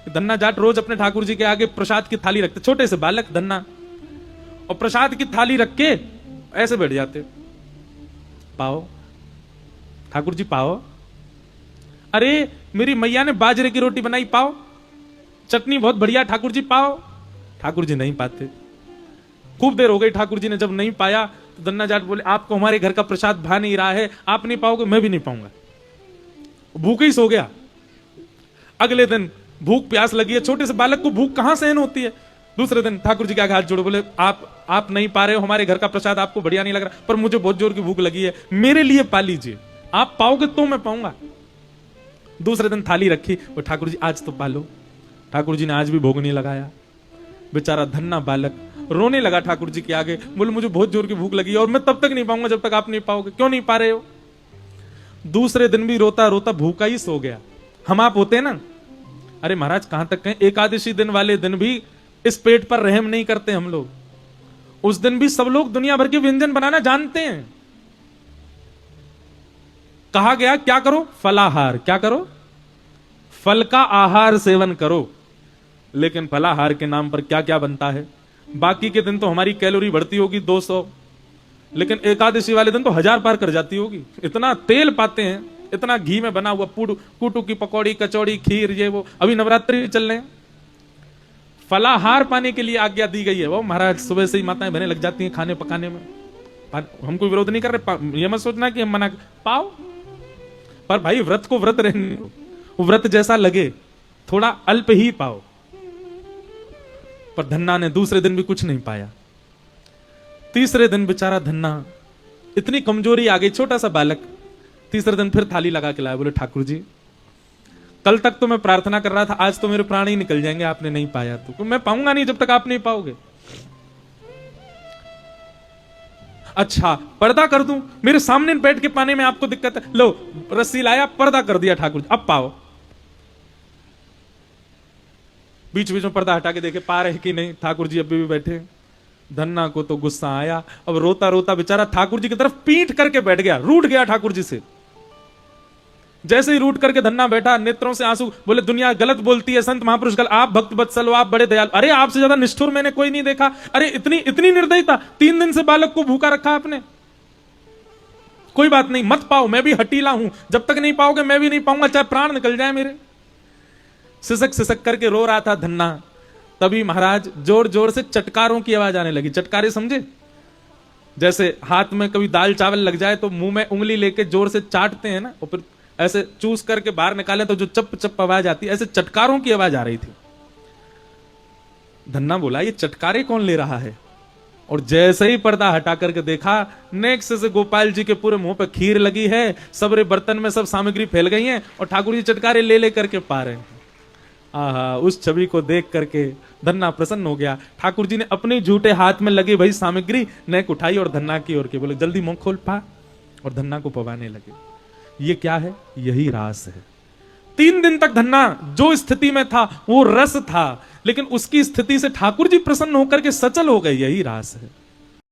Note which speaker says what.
Speaker 1: धन्ना जाट रोज अपने ठाकुर जी के आगे प्रसाद की थाली रखते, छोटे से बालक धन्ना, और प्रसाद की थाली रख के ऐसे बैठ जाते, पाओ ठाकुर जी पाओ, अरे मेरी मैया ने बाजरे की रोटी बनाई पाओ, चटनी बहुत बढ़िया ठाकुर जी पाओ। ठाकुर जी नहीं पाते। खूब देर हो गई, ठाकुर जी ने जब नहीं पाया तो धन्ना जाट बोले आपको हमारे घर का प्रसाद भा नहीं रहा है, आप नहीं पाओगे मैं भी नहीं पाऊंगा। भूख ही सो गया। अगले दिन भूख प्यास लगी है, छोटे से बालक को भूख कहां सहन होती है। दूसरे दिन ठाकुर जी के आगे हाथ जोड़े बोले आप नहीं पा रहे हो हमारे घर का प्रसाद, आपको बढ़िया नहीं लग रहा, पर मुझे बहुत जोर की भूख लगी है, मेरे लिए पा लीजिए, आप पाओगे तो मैं पाऊंगा। दूसरे दिन थाली रखी, वो ठाकुर जी आज तो पालो। ठाकुर जी ने आज भी भोग नहीं लगाया। बेचारा धन्ना बालक रोने लगा ठाकुर जी के आगे, बोले मुझे बहुत जोर की भूख लगी है और मैं तब तक नहीं पाऊंगा जब तक आप नहीं पाओगे। क्यों नहीं पा रहे हो? दूसरे दिन भी रोता रोता भूखा ही सो गया। हम आप होते ना, अरे महाराज कहां तक कहें, एकादशी दिन वाले दिन भी इस पेट पर रहम नहीं करते हम लोग। उस दिन भी सब लोग दुनिया भर के व्यंजन बनाना जानते हैं। कहा गया क्या करो? फलाहार। क्या करो? फल का आहार सेवन करो। लेकिन फलाहार के नाम पर क्या क्या बनता है। बाकी के दिन तो हमारी कैलोरी बढ़ती होगी 200, लेकिन एकादशी वाले दिन तो 1000 पार कर जाती होगी। इतना तेल पाते हैं, इतना घी में बना हुआ कूटू की पकौड़ी, कचौड़ी, खीर, ये वो। अभी नवरात्रि चल रहे हैं, फलाहार पाने के लिए आज्ञा दी गई है। वो महाराज सुबह से ही माताएं बहनें लग जाती हैं खाने पकाने में। हम कोई विरोध नहीं कर रहे, ये मत सोचना कि हम मना पाओ, पर भाई व्रत को व्रत रहने, व्रत जैसा लगे, थोड़ा अल्प ही पाओ। पर धन्ना ने दूसरे दिन भी कुछ नहीं पाया। तीसरे दिन बेचारा धन्ना, इतनी कमजोरी आ गई, छोटा सा बालक। तीसरे दिन फिर थाली लगा के लाया, बोले ठाकुर जी कल तक तो मैं प्रार्थना कर रहा था, आज तो मेरे प्राण ही निकल जाएंगे, आपने नहीं पाया तो मैं पाऊंगा नहीं जब तक आप नहीं पाओगे। अच्छा पर्दा कर दूं, मेरे सामने बैठ के पाने में आपको दिक्कत है, लो रस्सी लाया, पर्दा कर दिया ठाकुर जी, अब पाओ। बीच बीच में पर्दा हटा के देखे पा रहे कि नहीं, ठाकुर जी अभी भी बैठे। धन्ना को तो गुस्सा आया, अब रोता रोता बेचारा ठाकुर जी की तरफ पीठ करके बैठ गया, रूठ गया ठाकुर जी से। जैसे ही रूठ करके धन्ना बैठा, नेत्रों से आंसू, बोले दुनिया गलत बोलती है, संत महापुरुष गलत, आप भक्त वत्सल हो, आप बड़े दयालु, अरे आपसे ज्यादा निष्ठुर मैंने कोई नहीं देखा। अरे इतनी निर्दयता, 3 दिन से बालक को भूखा रखा आपने। कोई बात नहीं, मत पाओ, मैं भी हटीला हूं, जब तक नहीं पाओगे मैं भी नहीं पाऊंगा, चाहे प्राण निकल जाए मेरे। सिसक सिसक करके रो रहा था धन्ना। तभी महाराज जोर जोर से चटकारों की आवाज आने लगी। चटकारे समझे? जैसे हाथ में कभी दाल चावल लग जाए तो मुंह में उंगली लेके जोर से चाटते हैं ना, और फिर ऐसे चूस करके बाहर निकाले तो जो चप चप आवाज आती है, ऐसे चटकारों की आवाज आ रही थी। धन्ना बोला ये चटकारे कौन ले रहा है? और जैसे ही पर्दा हटा करके देखा, नेक्स्ट से गोपाल जी के पूरे मुंह पे खीर लगी है, सबरे बर्तन में सब सामग्री फैल गई है और ठाकुर जी चटकारे ले करके पा रहे हैं। आहा, उस छवि को देख करके धन्ना प्रसन्न हो गया। ठाकुर जी ने अपने झूठे हाथ में लगी भाई सामग्री नेक उठाई और धन्ना की ओर के बोले जल्दी मुंह खोल पा, और धन्ना को पवाने लगे। ये क्या है? यही रास है। 3 दिन तक धन्ना जो स्थिति में था वो रस था, लेकिन उसकी स्थिति से ठाकुर जी प्रसन्न होकर के सचल हो गए। यही रास है।